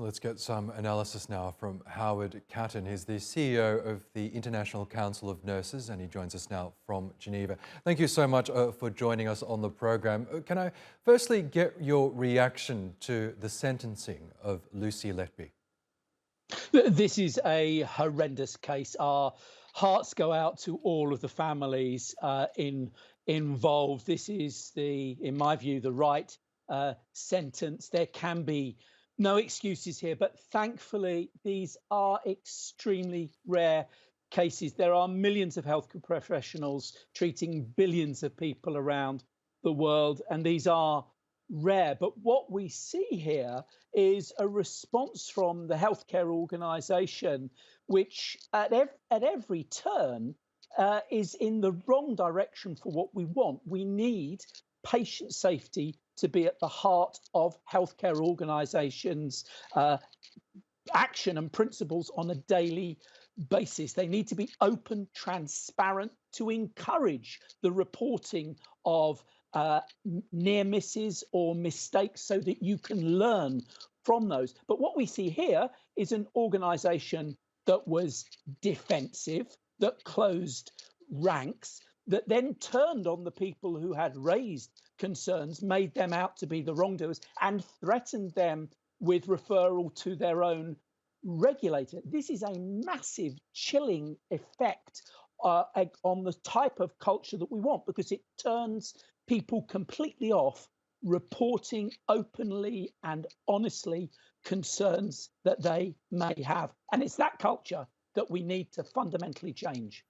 Let's get some analysis now from Howard Catton. He's the CEO of the International Council of Nurses, and he joins us now from Geneva. Thank you so much for joining us on the program. Can I firstly get your reaction to the sentencing of Lucy Letby? This is a horrendous case. Our hearts go out to all of the families involved. This is in my view, the right sentence. There can be no excuses here, but thankfully these are extremely rare cases. There are millions of healthcare professionals treating billions of people around the world, and these are rare. But what we see here is a response from the healthcare organisation, which at every turn is in the wrong direction for what we want. We need patient safety to be at the heart of healthcare organisations' action and principles on a daily basis. They need to be open, transparent, to encourage the reporting of near misses or mistakes so that you can learn from those. But what we see here is an organisation that was defensive, that closed ranks, that then turned on the people who had raised concerns, made them out to be the wrongdoers, and threatened them with referral to their own regulator. This is a massive chilling effect on the type of culture that we want, because it turns people completely off reporting openly and honestly concerns that they may have. And it's that culture that we need to fundamentally change.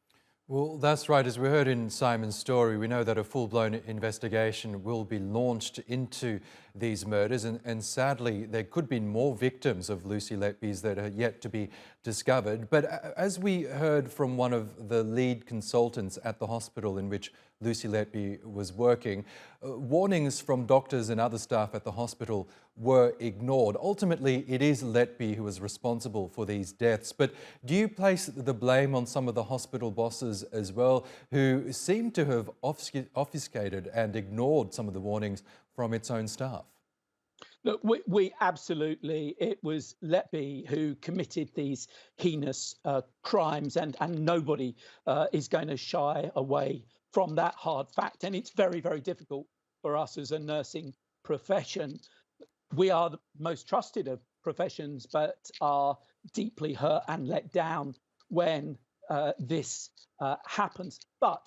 Well, that's right. As we heard in Simon's story, we know that a full-blown investigation will be launched into these murders, and sadly, there could be more victims of Lucy Letby's that are yet to be discovered. But as we heard from one of the lead consultants at the hospital in which Lucy Letby was working, warnings from doctors and other staff at the hospital were ignored. Ultimately, it is Letby who is responsible for these deaths. But do you place the blame on some of the hospital bosses as well, who seem to have obfuscated and ignored some of the warnings from its own staff? Look, we absolutely, it was Letby who committed these heinous crimes, and nobody is going to shy away from that hard fact. And it's very, very difficult for us as a nursing profession. We are the most trusted of professions, but are deeply hurt and let down when this happens. But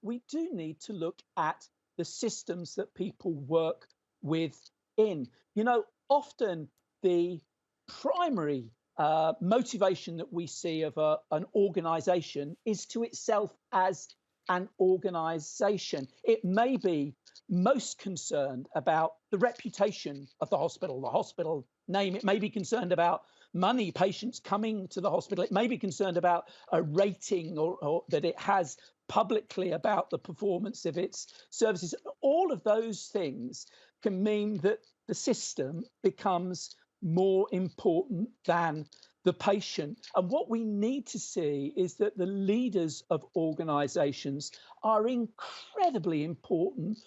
we do need to look at the systems that people work within. You know, often the primary motivation that we see of an organisation is to itself as an organisation. It may be most concerned about the reputation of the hospital name. It may be concerned about money, patients coming to the hospital. It may be concerned about a rating or that it has publicly about the performance of its services. All of those things can mean that the system becomes more important than the patient. And what we need to see is that the leaders of organisations are incredibly important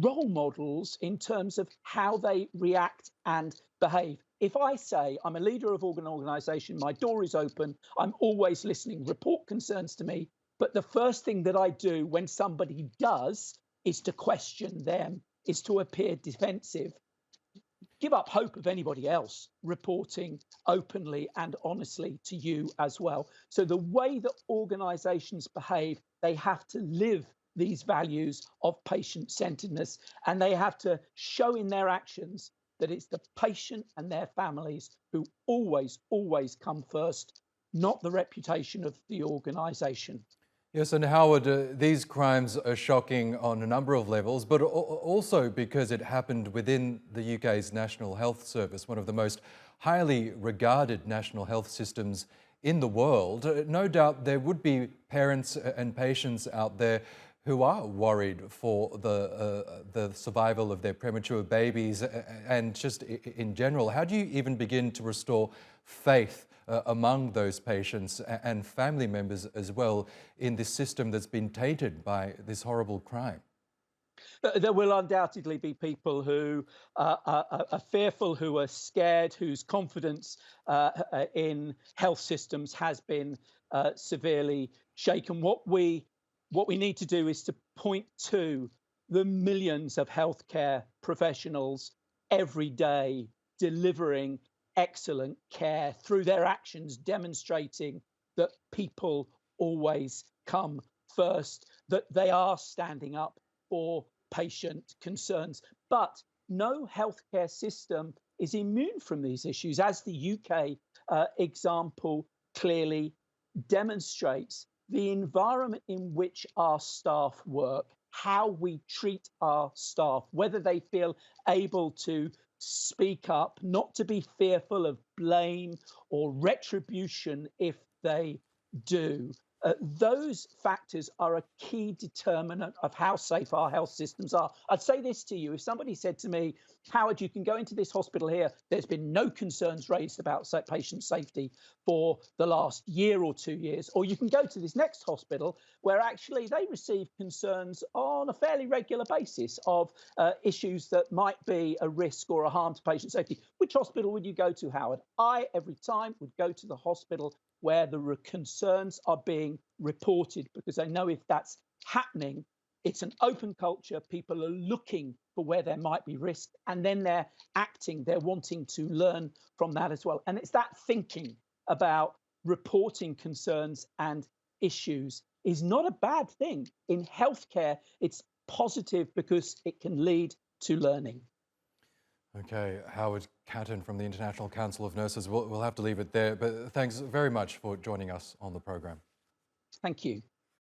role models in terms of how they react and behave. If I say I'm a leader of an organisation, my door is open, I'm always listening, report concerns to me, but the first thing that I do when somebody does is to question them, is to appear defensive, give up hope of anybody else reporting openly and honestly to you as well. So the way that organisations behave, they have to live these values of patient-centeredness, and they have to show in their actions that it's the patient and their families who always, always come first, not the reputation of the organisation. Yes, and Howard, these crimes are shocking on a number of levels, but also because it happened within the UK's National Health Service, one of the most highly regarded national health systems in the world. No doubt there would be parents and patients out there who are worried for the survival of their premature babies and just in general. How do you even begin to restore faith among those patients and family members as well in this system that's been tainted by this horrible crime? There will undoubtedly be people who are fearful, who are scared, whose confidence in health systems has been severely shaken. What we need to do is to point to the millions of healthcare professionals every day delivering excellent care through their actions, demonstrating that people always come first, that they are standing up for patient concerns. But no healthcare system is immune from these issues, as the UK example clearly demonstrates. The environment in which our staff work, how we treat our staff, whether they feel able to speak up, not to be fearful of blame or retribution if they do. Those factors are a key determinant of how safe our health systems are. I'd say this to you: if somebody said to me, Howard, you can go into this hospital here, there's been no concerns raised about patient safety for the last year or 2 years, or you can go to this next hospital where actually they receive concerns on a fairly regular basis of issues that might be a risk or a harm to patient safety. Which hospital would you go to, Howard? I, every time, would go to the hospital where the concerns are being reported, because I know if that's happening, it's an open culture. People are looking for where there might be risk, and then they're acting, they're wanting to learn from that as well. And it's that thinking about reporting concerns and issues is not a bad thing. In healthcare, it's positive because it can lead to learning. Okay, Howard Catton from the International Council of Nurses. We'll have to leave it there, but thanks very much for joining us on the program. Thank you.